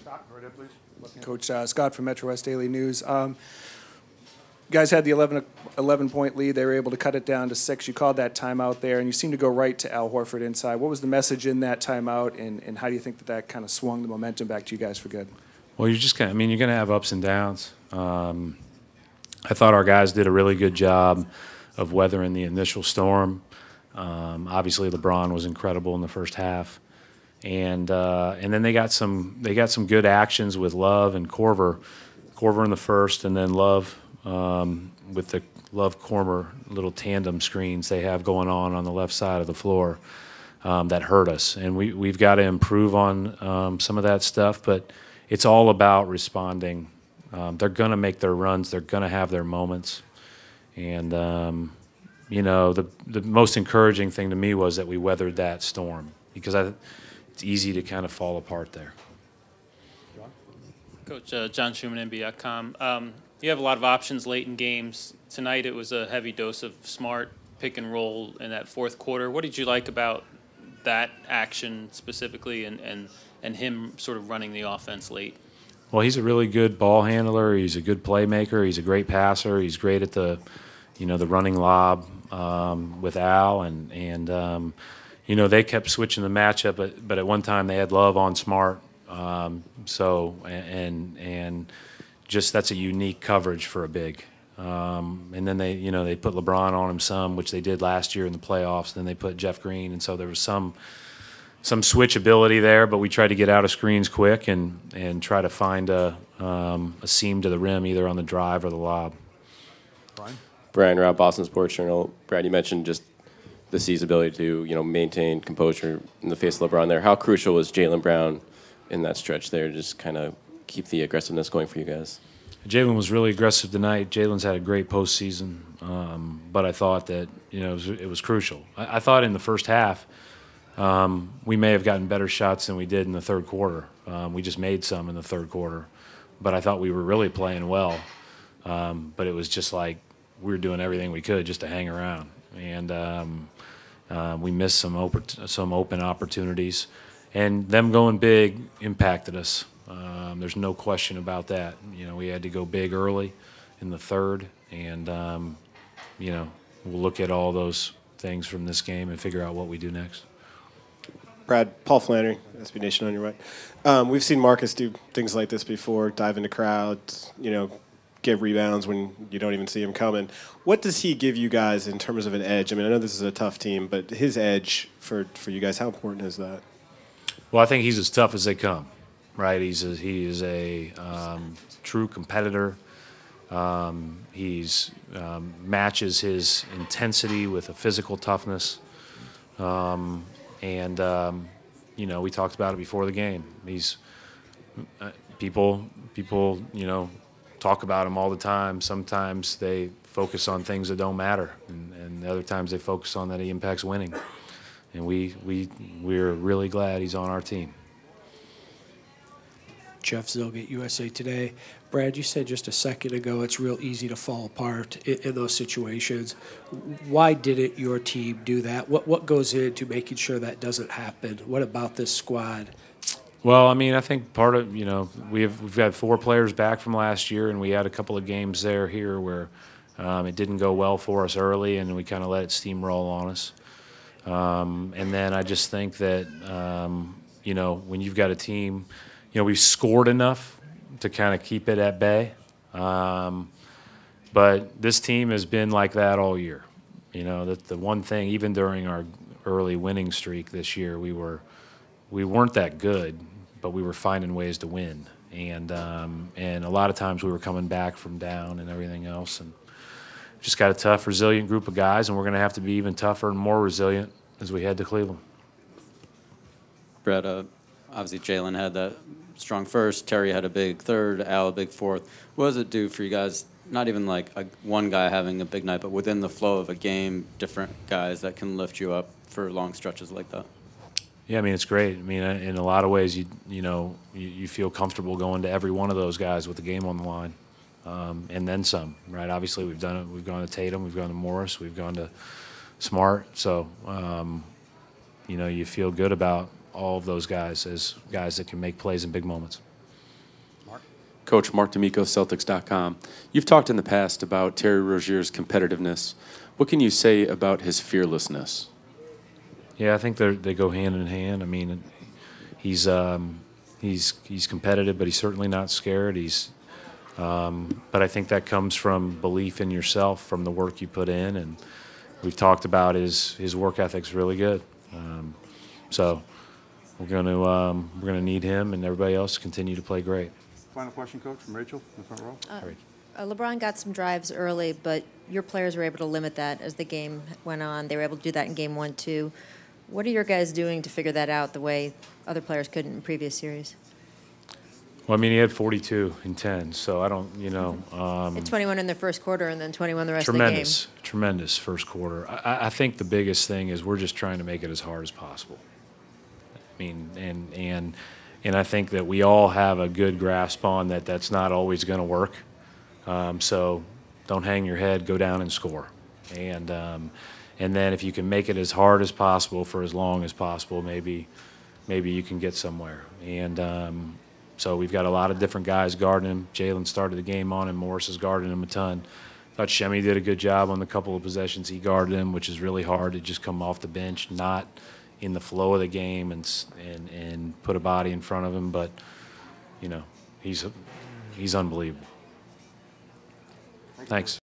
Scott, right there, please. Coach Scott from Metro West Daily News. You guys had the 11-point lead. They were able to cut it down to 6. You called that timeout there, and you seemed to go right to Al Horford inside. What was the message in that timeout, and how do you think that kind of swung the momentum back to you guys for good? Well, you're just you're going to have ups and downs. I thought our guys did a really good job of weathering the initial storm. Obviously, LeBron was incredible in the first half, and then they got some good actions with Love and Korver in the first, and then Love with the Love-Korver little tandem screens they have going on the left side of the floor that hurt us, and we've got to improve on some of that stuff, but it's all about responding. They're going to make their runs. They're going to have their moments. And, you know, the most encouraging thing to me was that we weathered that storm because it's easy to kind of fall apart there. Coach, John Schumann, NBA.com. You have a lot of options late in games. Tonight it was a heavy dose of smart pick and roll in that fourth quarter. What did you like about that action specifically and him sort of running the offense late? Well, he's a really good ball handler. He's a good playmaker. He's a great passer. He's great at the running lob with Al, and they kept switching the matchup, but at one time they had Love on Smart. Just that's a unique coverage for a big. And then they put LeBron on him some, which they did last year in the playoffs. Then they put Jeff Green, and so there was some switchability there, but we tried to get out of screens quick and try to find a seam to the rim either on the drive or the lob. Brian Robb, Boston Sports Journal. Brad, you mentioned just the C's ability to maintain composure in the face of LeBron there. How crucial was Jaylen Brown in that stretch there to just kind of keep the aggressiveness going for you guys? Jaylen was really aggressive tonight. Jaylen's had a great postseason, but I thought that it was crucial. I thought in the first half, we may have gotten better shots than we did in the third quarter. We just made some in the third quarter. But I thought we were really playing well. But it was just like we were doing everything we could just to hang around. And we missed some open opportunities. And them going big impacted us. There's no question about that. We had to go big early in the third. And, we'll look at all those things from this game and figure out what we do next. Brad, Paul Flannery, SB Nation on your right. We've seen Marcus do things like this before, dive into crowds, get rebounds when you don't even see him coming. What does he give you guys in terms of an edge? I mean, I know this is a tough team, but his edge for you guys, how important is that? Well, I think he's as tough as they come, right? He is a true competitor. He's matches his intensity with a physical toughness. We talked about it before the game. These people, talk about him all the time. Sometimes they focus on things that don't matter, and other times they focus on that he impacts winning. And we're really glad he's on our team. Jeff Zilgate, USA Today. Brad, you said just a second ago it's real easy to fall apart in those situations. Why didn't your team do that? What goes into making sure that doesn't happen? What about this squad? Well, I mean, I think part of, we've got 4 players back from last year, and we had a couple of games here where it didn't go well for us early, and we kind of let it steamroll on us. And then I just think that, when you've got a team, we've scored enough to kind of keep it at bay. But this team has been like that all year. The one thing, even during our early winning streak this year, we weren't that good, but we were finding ways to win. And a lot of times we were coming back from down and everything else. And just got a tough, resilient group of guys, and we're going to have to be even tougher and more resilient as we head to Cleveland. Brett, obviously Jaylen had that strong first, Terry had a big third, Al a big fourth. What does it do for you guys, not even like one guy having a big night, but within the flow of a game, different guys that can lift you up for long stretches like that? Yeah, I mean, it's great. I mean, in a lot of ways, you feel comfortable going to every one of those guys with the game on the line. And then some, right? Obviously, we've done it. We've gone to Tatum, we've gone to Morris, we've gone to Smart. So, you feel good about all of those guys as guys that can make plays in big moments. Coach Mark D'Amico, CELTICS.com. You've talked in the past about Terry Rozier's competitiveness. What can you say about his fearlessness? Yeah, I think they go hand in hand. I mean, he's competitive, but he's certainly not scared. But I think that comes from belief in yourself, from the work you put in, and we've talked about his work ethic's really good. So we're gonna need him and everybody else to continue to play great. Final question, Coach, from Rachel in the front row. LeBron got some drives early, but your players were able to limit that as the game went on. They were able to do that in game 1, too. What are your guys doing to figure that out the way other players couldn't in previous series? Well, I mean, he had 42 in 10, so I don't, It's 21 in the first quarter and then 21 the rest of the game. Tremendous first quarter. I think the biggest thing is we're just trying to make it as hard as possible. I mean, and I think that we all have a good grasp on that that's not always going to work. So don't hang your head, go down and score. And then if you can make it as hard as possible for as long as possible, maybe you can get somewhere. And so we've got a lot of different guys guarding him. Jalen started the game on him. Morris is guarding him a ton. Thought Shemi did a good job on the couple of possessions he guarded him, which is really hard to just come off the bench, not in the flow of the game and put a body in front of him. But, he's unbelievable. Thanks.